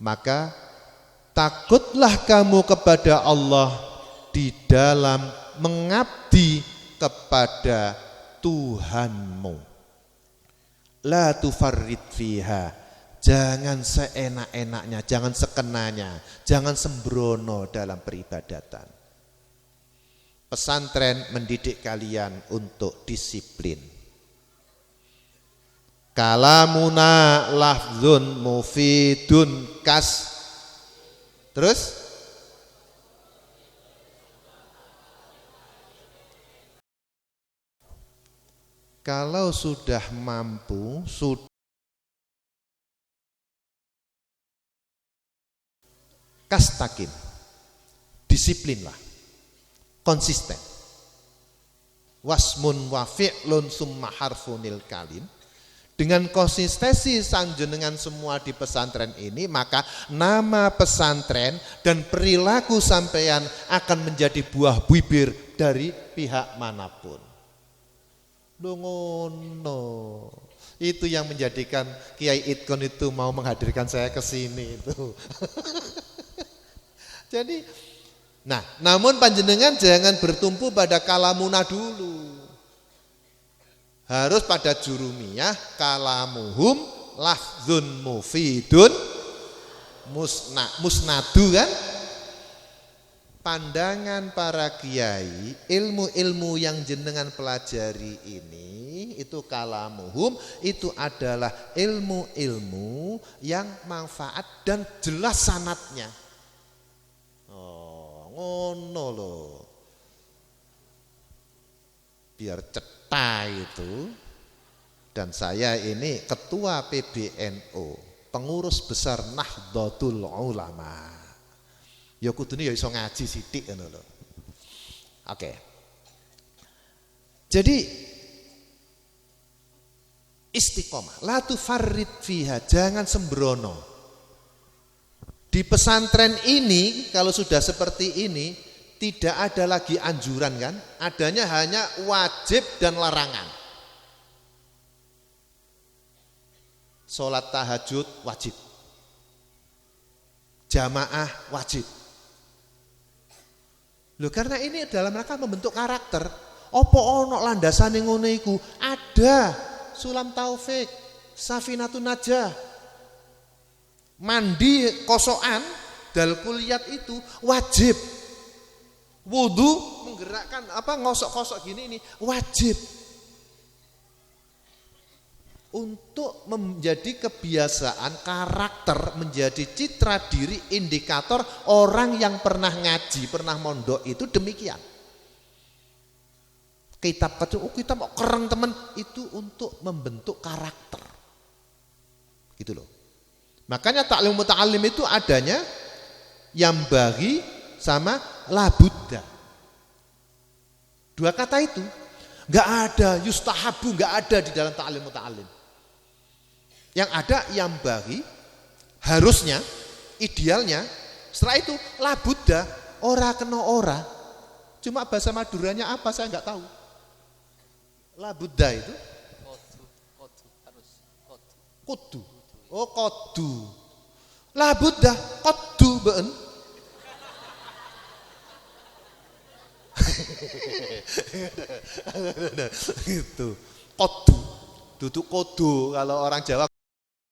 Maka takutlah kamu kepada Allah di dalam mengabdi kepada Tuhanmu. La tufarrid fiha, jangan seenak-enaknya, jangan sekenanya, jangan sembrono dalam peribadatan. Pesantren mendidik kalian untuk disiplin. Kalamuna lafzun mufidun kas. Terus kalau sudah mampu, kastakim, disiplinlah, konsisten. Wasmun wa fi'lun summa harfunil kalim. Dengan konsistensi sanjenengan semua di pesantren ini, maka nama pesantren dan perilaku sampeyan akan menjadi buah bibir dari pihak manapun. Ngono. Itu yang menjadikan Kiai Itkon itu mau menghadirkan saya ke sini itu. Jadi, namun panjenengan jangan bertumpu pada kalamuna dulu. Harus pada jurumiyah, kalamuhum lafzun mufidun musnadu kan? Pandangan para kiai, ilmu-ilmu yang jenengan pelajari ini, itu kalamuhum, itu adalah ilmu-ilmu yang manfaat dan jelas sanadnya. Oh, ngono loh. Biar cetai itu. Dan saya ini ketua PBNU, pengurus besar Nahdlatul Ulama. Ya kudune ya iso ngaji sithik ngono lho. Oke. Jadi istiqomah, la tufarrid fiha, jangan sembrono. Di pesantren ini kalau sudah seperti ini tidak ada lagi anjuran kan? Adanya hanya wajib dan larangan. Sholat tahajud wajib. Jamaah wajib. Loh, karena ini dalam rangka membentuk karakter. Apa ono landasane ngono iku? Ada sulam taufik, safinatun najah. Mandi kosokan dal kuliyat itu wajib. Wudu menggerakkan ngosok-kosok gini ini wajib. Untuk menjadi kebiasaan karakter, menjadi citra diri, indikator orang yang pernah ngaji, pernah mondok itu demikian. Kitab mau keren teman, itu untuk membentuk karakter. Gitu loh. Makanya ta'lim muta'allim itu adanya yang bagi sama la Buddha. Dua kata itu enggak ada, yustahabu enggak ada di dalam ta'lim muta'allim. Yang ada yang bagi, harusnya, idealnya, setelah itu la Buddha, ora kena ora. Cuma bahasa Maduranya apa saya enggak tahu. La Buddha itu kudu. Oh, kodu. La Buddha, kodu beun. Gitu. Kodu. Duduk kodu, kalau orang Jawa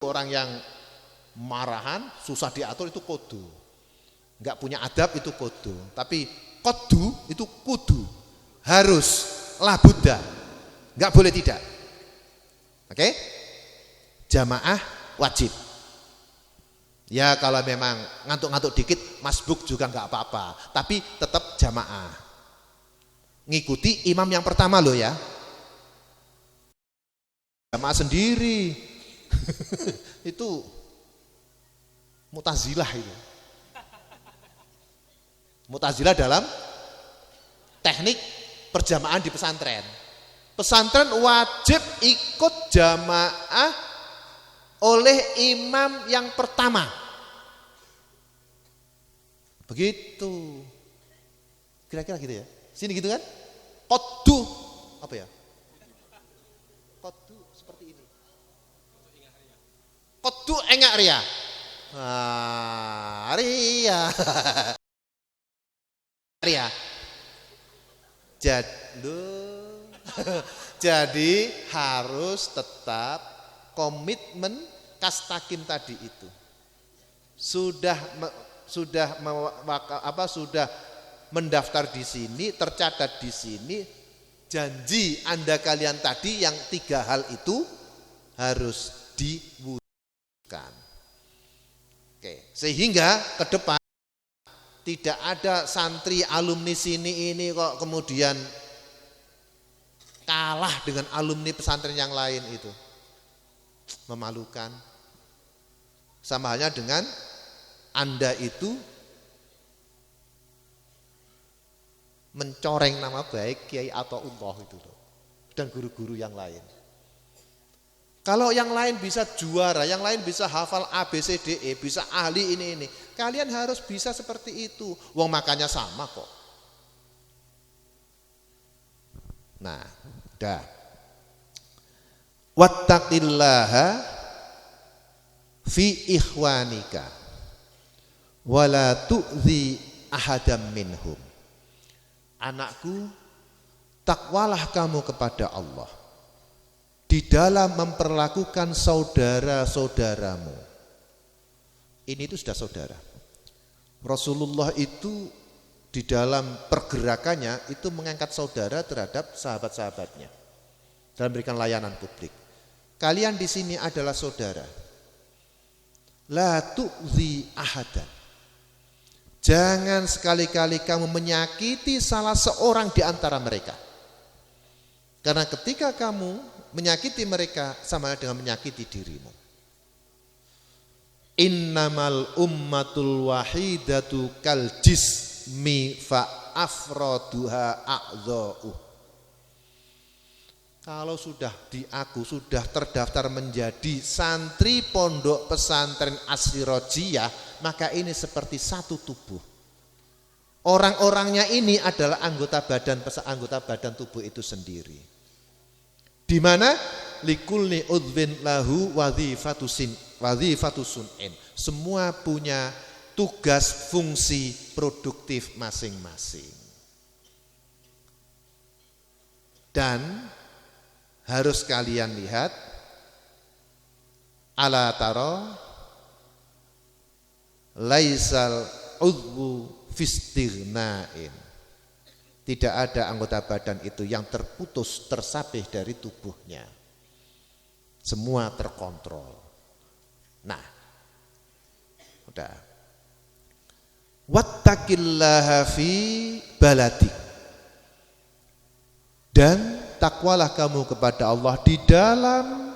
orang yang marahan, susah diatur itu kodu. Enggak punya adab itu kodu. Tapi kodu itu kudu. Harus, la Buddha. Enggak boleh tidak. Oke? Jamaah wajib. Ya kalau memang ngantuk-ngantuk dikit masbuk juga enggak apa-apa. Tapi tetap jamaah. Ngikuti imam yang pertama loh ya. Jamaah sendiri. Itu Mu'tazilah itu. Mu'tazilah dalam teknik perjamaah di pesantren. Pesantren wajib ikut jamaah oleh imam yang pertama. Begitu. Kira-kira gitu ya. Sini gitu kan? Qaddu apa ya? Qaddu seperti ini. Qaddu engak ria. Ria. Ria. Jadi harus tetap komitmen kastakim tadi itu. Sudah mendaftar di sini, tercatat di sini, janji Anda kalian tadi yang 3 hal itu harus diwujudkan. Oke, sehingga ke depan tidak ada santri alumni sini ini kok kemudian kalah dengan alumni pesantren yang lain itu. Memalukan. Sama halnya dengan Anda itu mencoreng nama baik Kiai Athaullah itu loh, dan guru-guru yang lain. Kalau yang lain bisa juara, yang lain bisa hafal ABCDE, bisa ahli ini, kalian harus bisa seperti itu. Wong makannya sama kok. Nah, dah. Wattaqillaha fi ikhwanika wala tu'zi ahadam minhum. Anakku, takwalah kamu kepada Allah di dalam memperlakukan saudara-saudaramu. Ini itu sudah saudara. Rasulullah itu di dalam pergerakannya itu mengangkat saudara terhadap sahabat-sahabatnya dalam memberikan layanan publik. Kalian di sini adalah saudara. La tu'zi ahadan. Jangan sekali-kali kamu menyakiti salah seorang di antara mereka. Karena ketika kamu menyakiti mereka sama dengan menyakiti dirimu. Innamal ummatul wahidatu kal jismi fa afraduha a'dha'u. Kalau sudah sudah terdaftar menjadi santri pondok pesantren Asy-Syirajiyah, maka ini seperti satu tubuh. Orang-orangnya ini adalah anggota badan tubuh itu sendiri. Di mana likulli udwin lahu wadhifatu sun'in. Semua punya tugas fungsi produktif masing-masing. Dan harus kalian lihat, ala taro laisal udwu fistighna'in. Tidak ada anggota badan itu yang terputus, tersapih dari tubuhnya. Semua terkontrol. Nah, udah. Wattaqillaha fi baladik. Dan takwalah kamu kepada Allah di dalam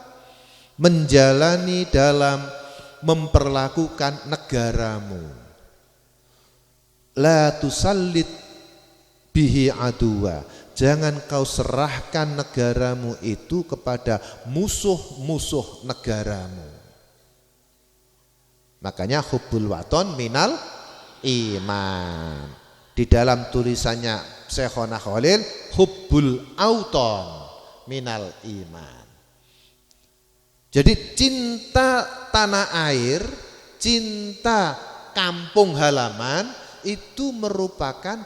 menjalani, dalam memperlakukan negaramu. La tusallit bihi aduwa. Jangan kau serahkan negaramu itu kepada musuh-musuh negaramu. Makanya hubbul waton minal iman. Di dalam tulisannya Syekhona Khalil, hubbul auton minal iman. Jadi cinta tanah air, cinta kampung halaman itu merupakan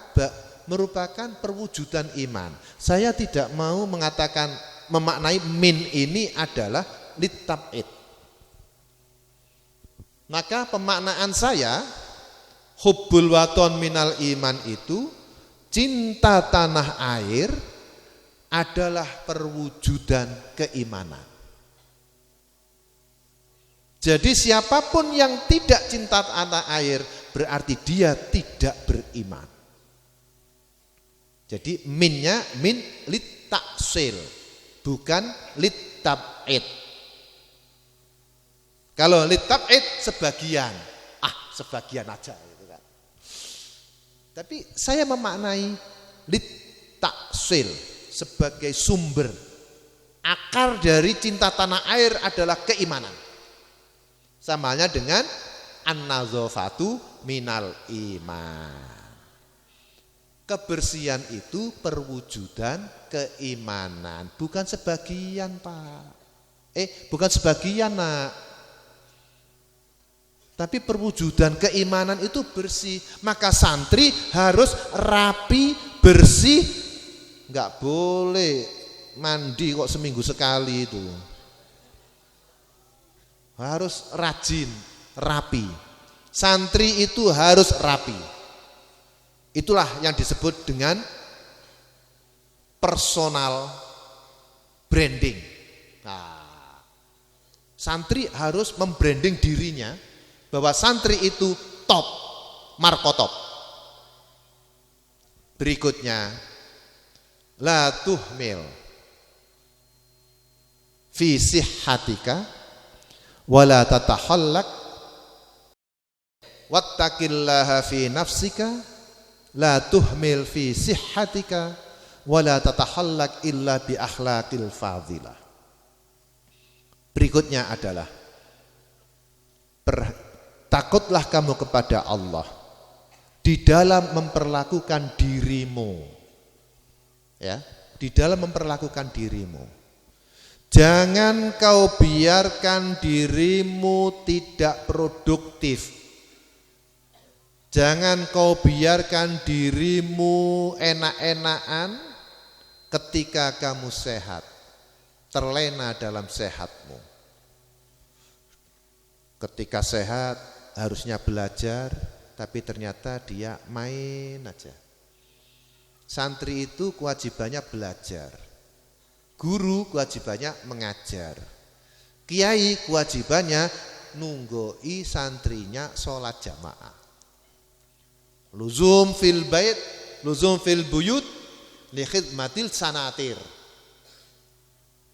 perwujudan iman. Saya tidak mau mengatakan, memaknai min ini adalah litab'id. Maka pemaknaan saya, hubbul waton minal iman itu, cinta tanah air adalah perwujudan keimanan. Jadi siapapun yang tidak cinta tanah air berarti dia tidak beriman. Jadi minnya min litaksil, bukan litab'id. Kalau litab'id sebagian, sebagian aja gitu kan. Tapi saya memaknai litaksil sebagai sumber. Akar dari cinta tanah air adalah keimanan. Sama halnya dengan an-nazafatu minal iman. Kebersihan itu perwujudan keimanan, bukan sebagian, Pak. Bukan sebagian, Nak. Tapi perwujudan keimanan itu bersih. Maka santri harus rapi, bersih. Enggak boleh mandi kok seminggu sekali itu. Harus rajin, rapi. Santri itu harus rapi. Itulah yang disebut dengan personal branding. Nah, santri harus membranding dirinya bahwa santri itu top, markotop. Berikutnya, la tuhmil fi sihhatika wala tatahallak wattaqillaha fi nafsika la tuhmil fi sihhatika wala tatahallak illa bi akhlaqil fadilah. Berikutnya adalah takutlah kamu kepada Allah di dalam memperlakukan dirimu. Ya, di dalam memperlakukan dirimu. Jangan kau biarkan dirimu tidak produktif. Jangan kau biarkan dirimu enak-enakan ketika kamu sehat, terlena dalam sehatmu. Ketika sehat harusnya belajar, tapi ternyata dia main aja. Santri itu kewajibannya belajar, guru kewajibannya mengajar, kiai kewajibannya nunggoi santrinya sholat jamaah. Luzum fil bait, luzum fil buyut, li khidmatil sanatir.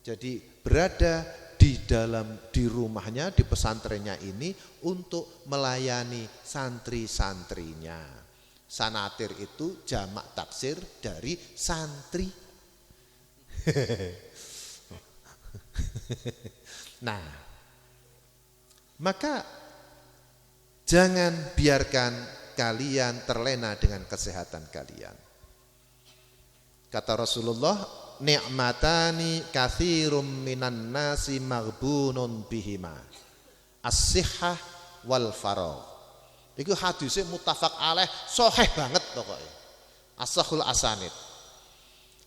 Jadi berada di rumahnya, di pesantrennya ini untuk melayani santri-santrinya. Sanatir itu jamak taksir dari santri. Nah, maka jangan biarkan kalian terlena dengan kesehatan kalian. Kata Rasulullah, ni'matani katsirum minan nasi maghbunun bihima, as-sihhah wal faragh. Iku hadisnya muttafaq alaih, sahih banget pokoknya. As-sahhul asanid.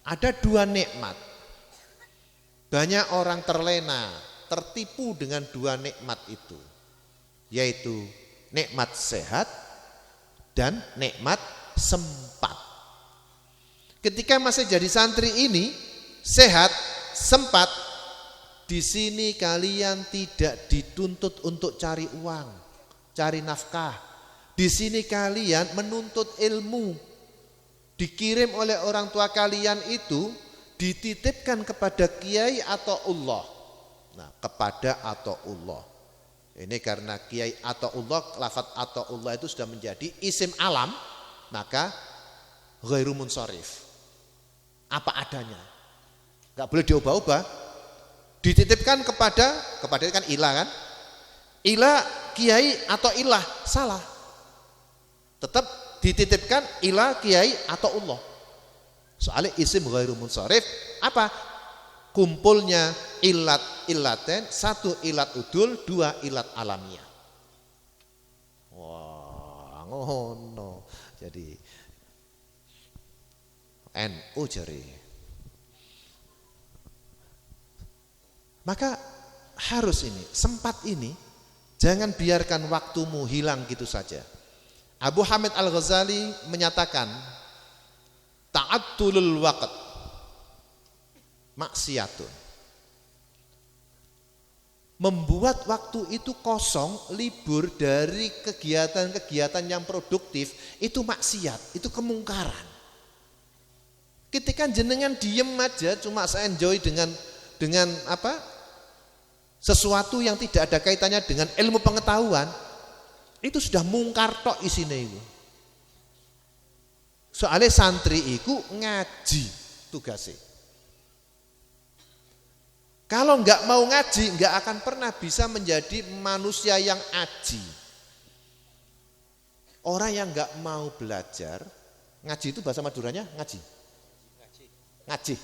Ada dua nikmat. Banyak orang terlena, tertipu dengan dua nikmat itu, yaitu nikmat sehat dan nikmat sempat. Ketika masih jadi santri ini, sehat, sempat, di sini kalian tidak dituntut untuk cari uang, cari nafkah. Di sini kalian menuntut ilmu. Dikirim oleh orang tua kalian itu, dititipkan kepada kiai atau Allah. Nah, kepada atau Allah. Ini karena kiai atau Allah, lafadz atau Allah itu sudah menjadi isim alam, maka ghairu munsharif. Apa adanya. Enggak boleh diubah-ubah. Dititipkan kepada itu kan ilah kan? Ilah kiai atau ilah, salah. Tetap dititipkan ilah kiai atau Allah. Soalnya isim ghairu munsharif apa? Kumpulnya ilaten, satu ilat udul, dua ilat alamiah. Wah, ngono. Jadi NU jari. Maka harus ini, sempat ini, jangan biarkan waktumu hilang gitu saja. Abu Hamid Al-Ghazali menyatakan, ta'attulul waqt maksiatun. Membuat waktu itu kosong, libur dari kegiatan-kegiatan yang produktif, itu maksiat, itu kemungkaran. Ketika jenengan diem aja, cuma saya enjoy dengan apa? Sesuatu yang tidak ada kaitannya dengan ilmu pengetahuan, itu sudah mungkar tok isine itu. Soalnya santri itu ngaji tugasnya. Kalau enggak mau ngaji, enggak akan pernah bisa menjadi manusia yang aji. Orang yang enggak mau belajar, ngaji itu bahasa Maduranya ngaji. Ngaji.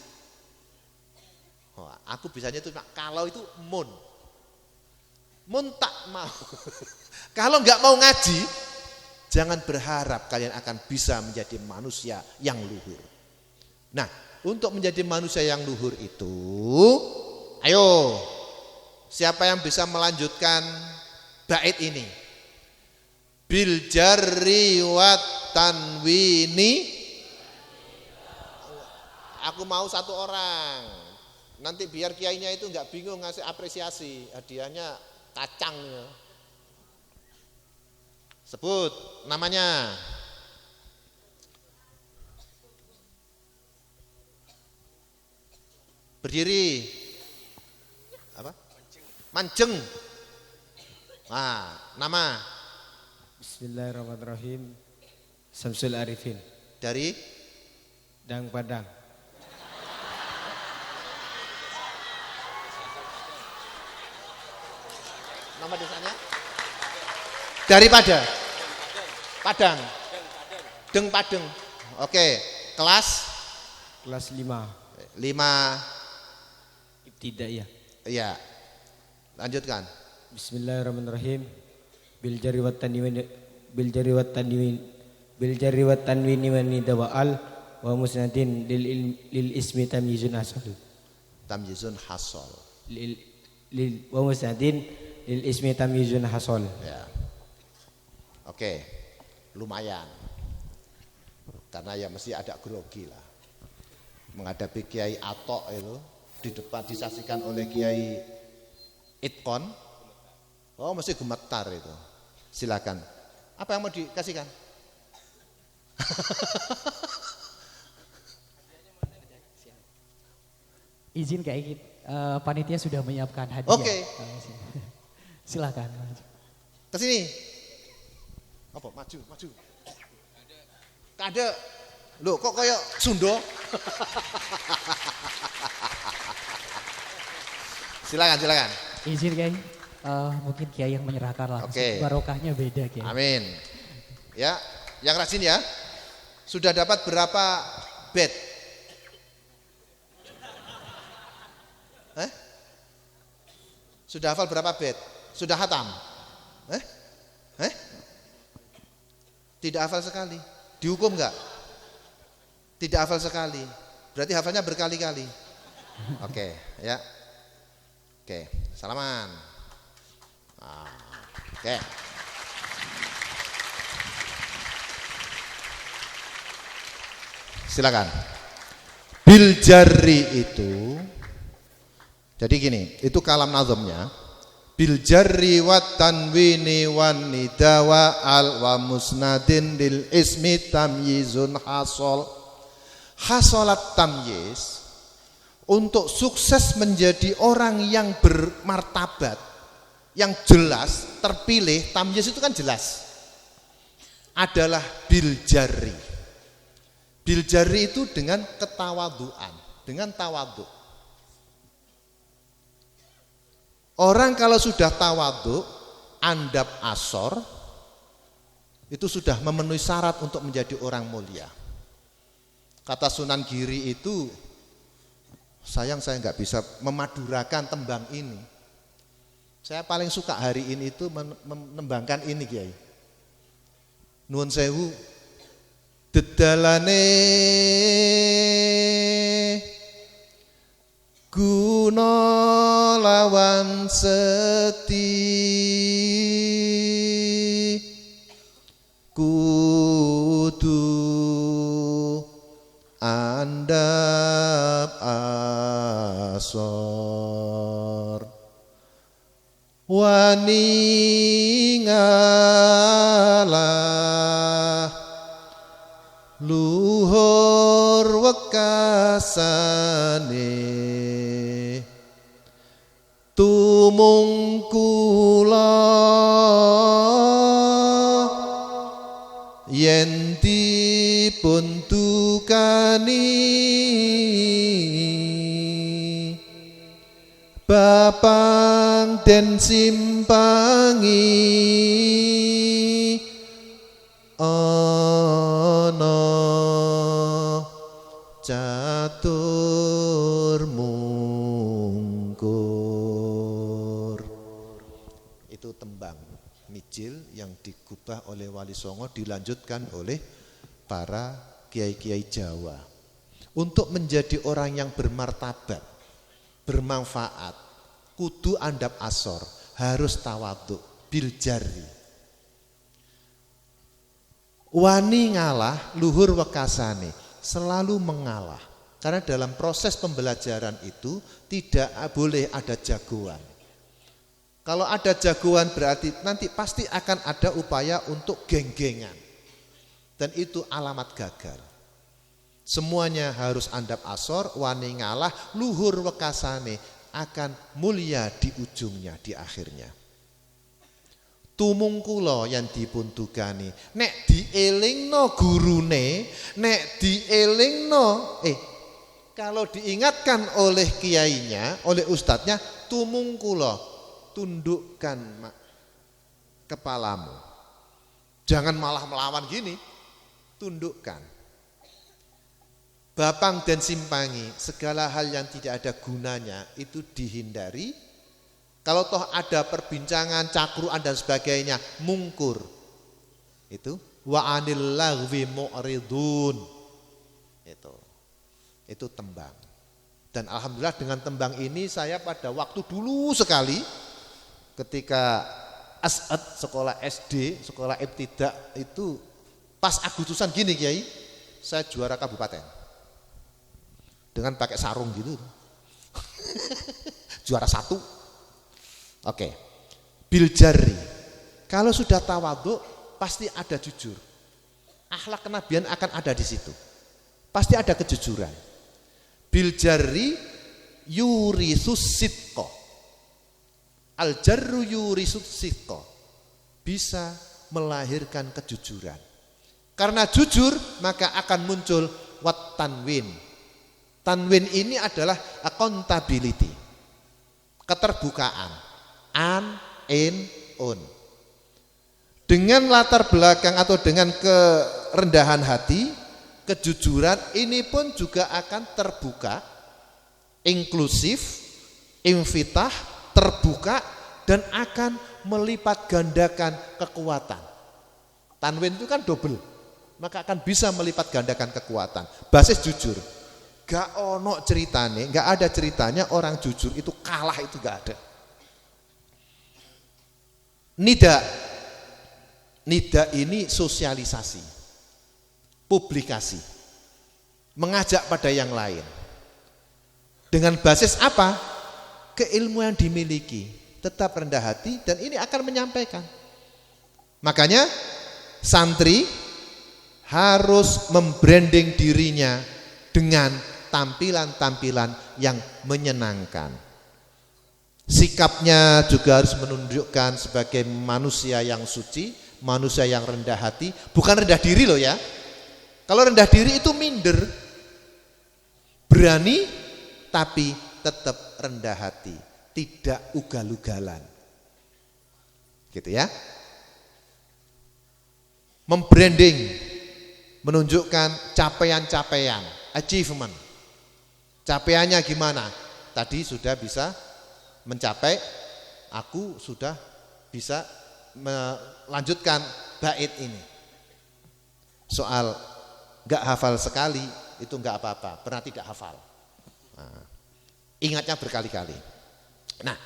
Oh, aku bisanya itu kalau itu mun. Mun tak mau. Kalau nggak mau ngaji, jangan berharap kalian akan bisa menjadi manusia yang luhur. Nah, untuk menjadi manusia yang luhur itu, ayo, siapa yang bisa melanjutkan bait ini? Bil jarri wat tanwini. Aku mau satu orang. Nanti biar kiainya itu nggak bingung ngasih apresiasi, hadiahnya kacang. Sebut namanya. Berdiri. Apa? Manceng. Nah, nama. Bismillahirrahmanirrahim. Samsul Arifin. Dari Dang Padang. nama desanya? Daripada Padang. Deng Padeng. Oke, kelas 5 Ibtidaiyah. Iya. Lanjutkan. Bismillahirrahmanirrahim. Bil jari wat tanwini wa nidawal wa musnadin lil ismi tamyizun hasal. Tamyizun hasol. Wa musnadin lil ismi tamyizun hasal. Ya. Oke. Lumayan. Karena ya mesti ada grogi lah. Menghadapi Kiai Atok itu di depan disaksikan oleh Kiai Itkon. Oh, mesti gemetar itu. Silakan. Apa yang mau dikasihkan? Izin kayak panitia sudah menyiapkan hadiah. Oke. Silakan. Ke sini. Apa? Maju. Ada. Loh, kok kayak Sundo? Silakan. Izin Kiai, mungkin Kiai yang menyerahkan langsung. Oke. Barokahnya beda Kiai. Amin. Ya, yang rajin ya. Sudah dapat berapa bed? Sudah hafal berapa bed? Sudah hatam? Tidak hafal sekali. Dihukum enggak? Tidak hafal sekali. Berarti hafalnya berkali-kali. Oke, ya. Oke, salaman. Oke. Silakan. Bil jarri itu, jadi gini, itu kalam nazamnya. Bil jarri wat tanwini wan nidawa al wa musnadin lil ismi tamyizun hasol. Hasolat tamyiz, untuk sukses menjadi orang yang bermartabat, yang jelas, terpilih, tamyiz itu kan jelas, adalah bil jarri. Bil jarri itu dengan ketawaduan, dengan tawadhu. Orang kalau sudah tawadhu, andab asor, itu sudah memenuhi syarat untuk menjadi orang mulia. Kata Sunan Giri itu, sayang saya nggak bisa memadurakan tembang ini. Saya paling suka hari ini itu menembangkan ini Kiai. Nuwun sewu, dedalane guna lawan seti kudu andap asor wani ngalah luhur wekasane tumungkula yen dipun tukani bapang den simpangi ana catur mungkur. tembang mijil yang digubah oleh Wali Songo dilanjutkan oleh para kiai-kiai Jawa. Untuk menjadi orang yang bermartabat, bermanfaat, kudu andap asor, harus tawadhu bil jari. Wani ngalah luhur wekasane, selalu mengalah. Karena dalam proses pembelajaran itu tidak boleh ada jagoan. Kalau ada jagoan berarti nanti pasti akan ada upaya untuk geng-gengan. Dan itu alamat gagal. Semuanya harus andap asor, wani ngalah, luhur wekasane, akan mulia di ujungnya, di akhirnya. Tumungkula yang dipuntugani, nek dielingno gurune, nek dielingno, kalau diingatkan oleh kiainya, oleh ustadznya, tumungkula, tundukkan kepalamu. Jangan malah melawan gini, tundukkan. Bapang dan simpangi, segala hal yang tidak ada gunanya itu dihindari. Kalau toh ada perbincangan, cakruan dan sebagainya, mungkur. Itu wa anil lagwi mu'ridun. Itu tembang. Dan alhamdulillah dengan tembang ini saya pada waktu dulu sekali ketika As'ad sekolah SD, sekolah ibtidak itu pas Agustusan gini Kiai, saya juara kabupaten. Dengan pakai sarung gitu. Juara 1. Oke. Bil jari. Kalau sudah tawadhu pasti ada jujur. Akhlak kenabian akan ada di situ. Pasti ada kejujuran. Bil jari yurisus sidqa. Al jarru yurisus sidqa. Bisa melahirkan kejujuran. Karena jujur maka akan muncul wat tanwin. Tanwin ini adalah accountability, keterbukaan, an, in, un. Dengan latar belakang atau dengan kerendahan hati, kejujuran ini pun juga akan terbuka, inklusif, infitah, terbuka, dan akan melipat gandakan kekuatan. Tanwin itu kan double, maka akan bisa melipat gandakan kekuatan. Basis jujur. Gak ono ceritanya, gak ada ceritanya orang jujur itu kalah, itu gak ada. Nida ini sosialisasi, publikasi, mengajak pada yang lain. Dengan basis apa? Keilmuan yang dimiliki, tetap rendah hati dan ini akan menyampaikan. Makanya santri harus membranding dirinya dengan tampilan-tampilan yang menyenangkan. Sikapnya juga harus menunjukkan sebagai manusia yang suci, manusia yang rendah hati, bukan rendah diri loh ya. Kalau rendah diri itu minder. Berani tapi tetap rendah hati, tidak ugal-ugalan. Gitu ya. Membranding, menunjukkan capaian-capaian, achievement. Capaiannya gimana? Tadi sudah bisa mencapai, aku sudah bisa melanjutkan bait ini. Soal gak hafal sekali itu gak apa-apa, pernah tidak hafal. Nah, ingatnya berkali-kali. Nah,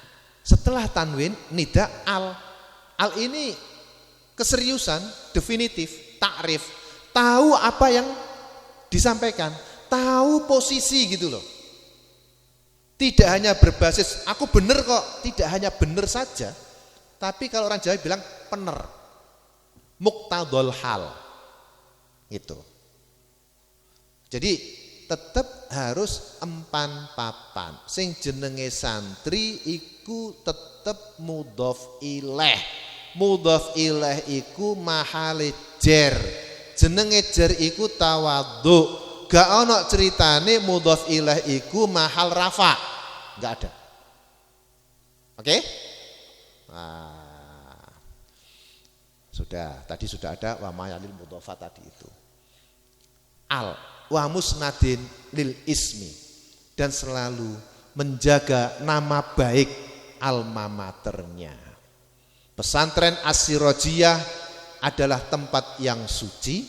setelah tanwin, nida, al ini keseriusan, definitif, takrif, tahu apa yang disampaikan, tahu posisi gitu loh. Tidak hanya berbasis aku bener kok, tidak hanya bener saja, tapi kalau orang Jawa bilang pener, muktadol hal, gitu. Jadi tetap harus empan papan. Sing jenenge santri iku tetep mudhof ilaih. Mudhof ilaih iku mahale jer. Jenenge jer iku tawadhu. Gak ono ceritane mudhof ilaih iku mahal rafa. Gak ada. Oke? Nah, tadi sudah ada wa mayalil mudhofa tadi itu. Al wa musnadin lil ismi, dan selalu menjaga nama baik alma maternya. Pesantren As-Sirajiyah adalah tempat yang suci,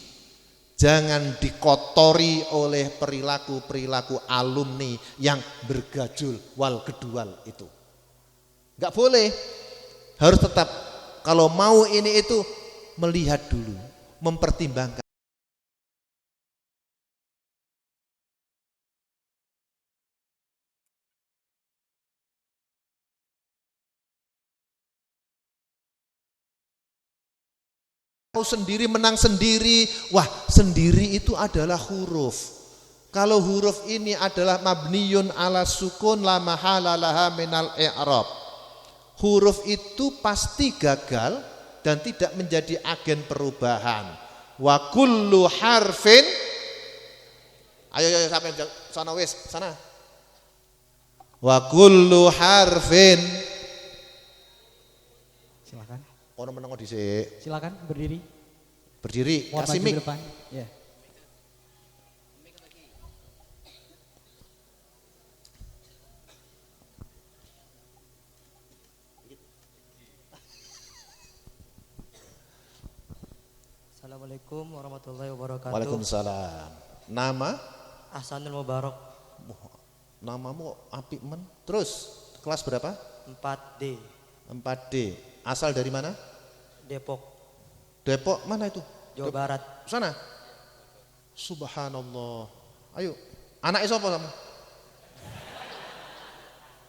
jangan dikotori oleh perilaku-perilaku alumni yang bergajul wal gedual itu. Enggak boleh. Harus tetap kalau mau ini itu melihat dulu, mempertimbangkan. Mau sendiri menang sendiri, wah sendiri itu adalah huruf. Kalau huruf ini adalah mabniyun ala sukun la mahala laha minal i'rab. Huruf itu pasti gagal dan tidak menjadi agen perubahan. Wa kullu harfin, ayo sampai sana wis, sana. Wa kullu harfin, Silakan. ono menengo dhisik. Silakan berdiri. Berdiri, Mohon kasih maju mic. ke depan. Ya. Assalamualaikum warahmatullahi wabarakatuh. Waalaikumsalam. Nama? Ahsanul Mubarak, Namamu apik men. Terus kelas berapa? 4D, 4D. Asal dari mana? Depok, Depok mana itu? Jawa Barat. Sana. Subhanallah. Ayo. Anaknya siapa kamu?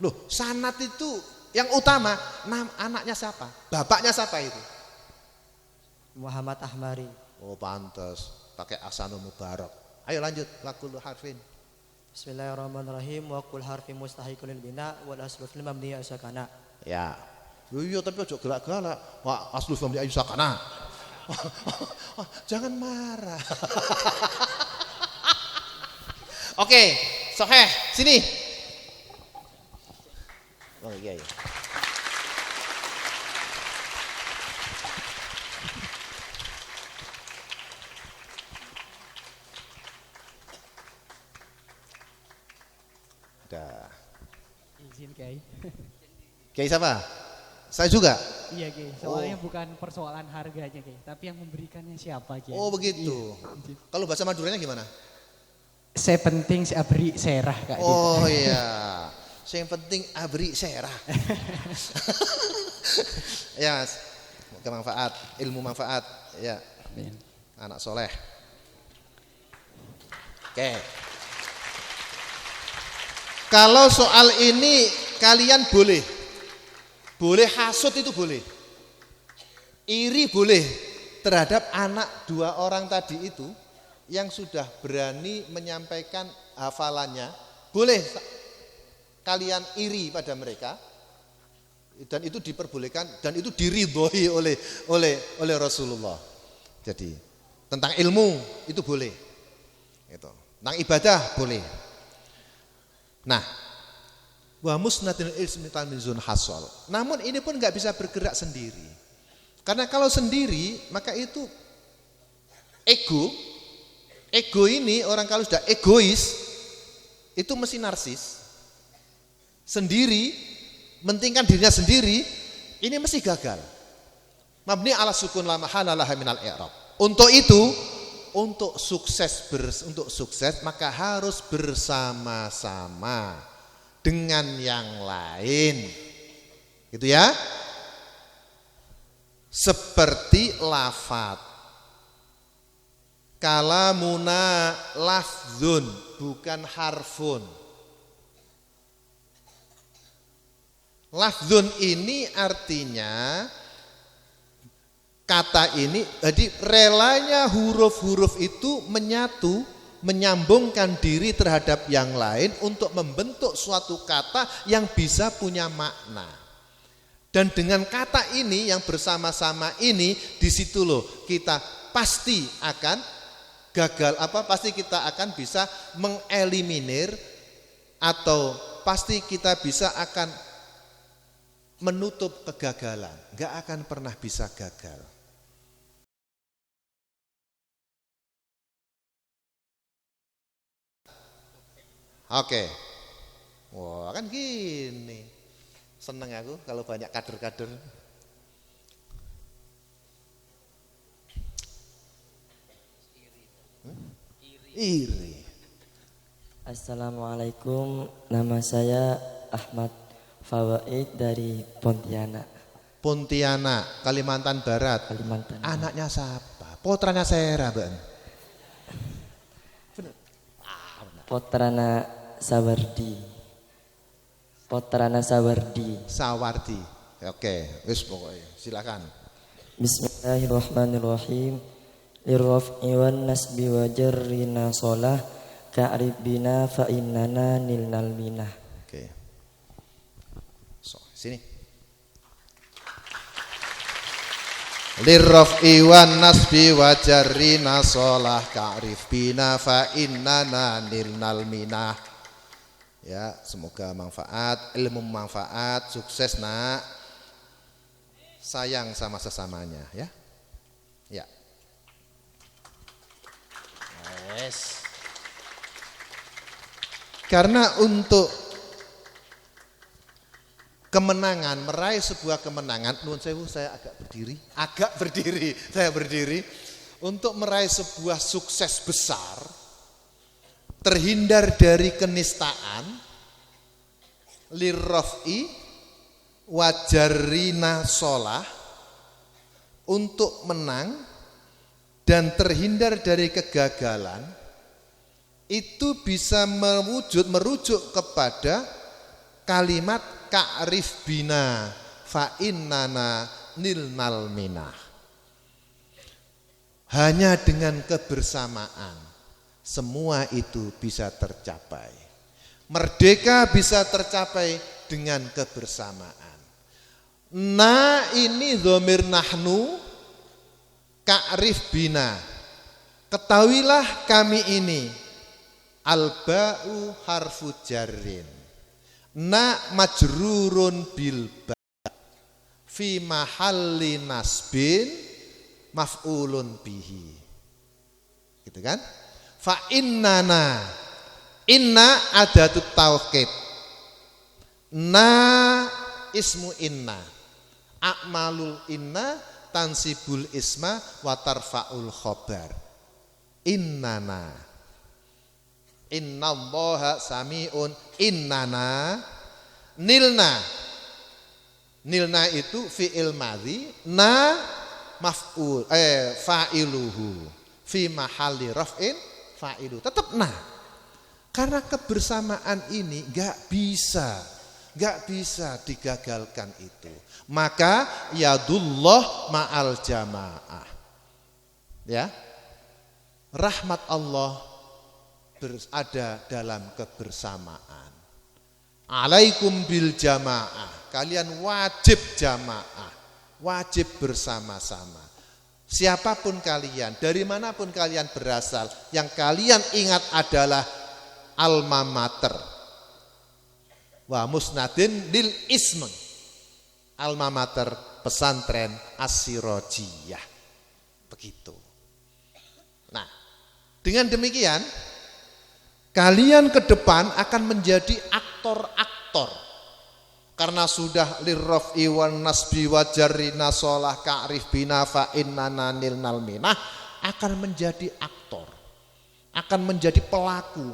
Loh, sanat itu yang utama. Anaknya siapa? Bapaknya siapa itu? Muhammad Ahmari. Oh, pantas. Pakai Ahsanul Mubarak. Ayo lanjut. Lakul harfin. Bismillahirrahmanirrahim. Wa kul harfi mustahiqul bina wal aslu fil mabni asakana. Ya. Loh, iya tapi ojo gelak-gelak. Wah, aslu famili ayu sakana. Jangan marah. Oke, Soheh, sini. Oh iya iya. Dah. Izin Kiai. Kiai siapa? Saya juga. Iya Kiai, soalnya bukan persoalan harganya Kiai, tapi yang memberikannya siapa Kiai. Oh begitu. Iya. Kalau bahasa Maduranya gimana? Saya penting saya beri serah Kak. Oh iya. Yang penting abri serah. Ya, Mas. Kemanfaat, ilmu manfaat. Ya. Amin. Anak soleh. Oke. Kalau soal ini kalian boleh hasut itu boleh, iri boleh terhadap anak 2 orang tadi itu yang sudah berani menyampaikan hafalannya, boleh kalian iri pada mereka dan itu diperbolehkan dan itu diridhoi oleh Rasulullah. Jadi tentang ilmu itu boleh, itu tentang ibadah boleh. Nah, wa musnadil ilmi talmizun hasol. Namun ini pun nggak bisa bergerak sendiri. Karena kalau sendiri maka itu ego. Ego ini orang kalau sudah egois itu mesti narsis. Sendiri, mentingkan dirinya sendiri, ini mesti gagal. Mabni ala sukun la mahala laha minal i'rab. Untuk itu, untuk sukses maka harus bersama-sama dengan yang lain. Gitu ya. Seperti lafat. Kalamuna lafzun bukan harfun. Lafzun ini artinya kata ini, jadi relanya huruf-huruf itu menyatu, menyambungkan diri terhadap yang lain untuk membentuk suatu kata yang bisa punya makna. Dan dengan kata ini yang bersama-sama ini, di situ loh kita pasti akan gagal, pasti kita akan bisa mengeliminir atau pasti kita bisa akan menutup kegagalan. Enggak akan pernah bisa gagal. Oke. Wah, kan gini. Seneng aku kalau banyak kader-kader. iri. Assalamualaikum, nama saya Ahmad Fawaid dari Pontianak. Pontianak, Kalimantan Barat. Kalimantan. Anaknya siapa? Putranya Sera, Mbak. Potrana Sawardi. Potrana Sawardi. Sawardi. Oke, wis pokoknya. Silakan. Bismillahirrahmanirrahim. Lirraf'i wan nasbi wa jarri nasolah ka'rib bina fa innana nilnal minah. Oke. So, sini. Lirraf'i wan nasbi wa jarri nasolah ka'rif bina fa innana nilnal minah. Ya, semoga manfaat, ilmu manfaat, sukses nak. Sayang sama sesamanya ya. Ya. Yes. Karena untuk kemenangan, meraih sebuah kemenangan, nuwun sewu saya agak berdiri, untuk meraih sebuah sukses besar, terhindar dari kenistaan, lirraf'i wajarina sholah, untuk menang dan terhindar dari kegagalan, itu bisa merujuk kepada kalimat ka'rif bina fa innana nilnal minah. Hanya dengan kebersamaan semua itu bisa tercapai. Merdeka bisa tercapai dengan kebersamaan. Nah, ini dhamir nahnu ka'rif bina. Ketahuilah kami ini. Al-ba'u harfu jarrin. Na majrurun bil ba' fi mahalli nasbin maf'ulun bihi. Gitu kan? Fa innana. Inna adatut taukid. Na ismu inna. A'malul inna tansibul isma wa tarfa'ul khobar. Innana. Innallaha sami'un innana nilna. Nilna itu fi'il madhi, na maf'ul fa'iluhu fi mahalli raf'in fa'ilu. Tetap na. Karena kebersamaan ini enggak bisa digagalkan itu. Maka yadullah ma'al jamaah. Ya. Rahmat Allah berada dalam kebersamaan. Alaikum bil jamaah. Kalian wajib jamaah, wajib bersama-sama. Siapapun kalian, dari manapun kalian berasal, yang kalian ingat adalah alma mater. Wa musnadin lil ism. Alma mater pesantren As-Sirajiyah. Begitu. Nah, dengan demikian kalian ke depan akan menjadi aktor-aktor. Karena sudah lirraf'i wan nasbi wa jarri nasolah ka'rif bina fa innana nilnal minah, akan menjadi aktor. Akan menjadi pelaku.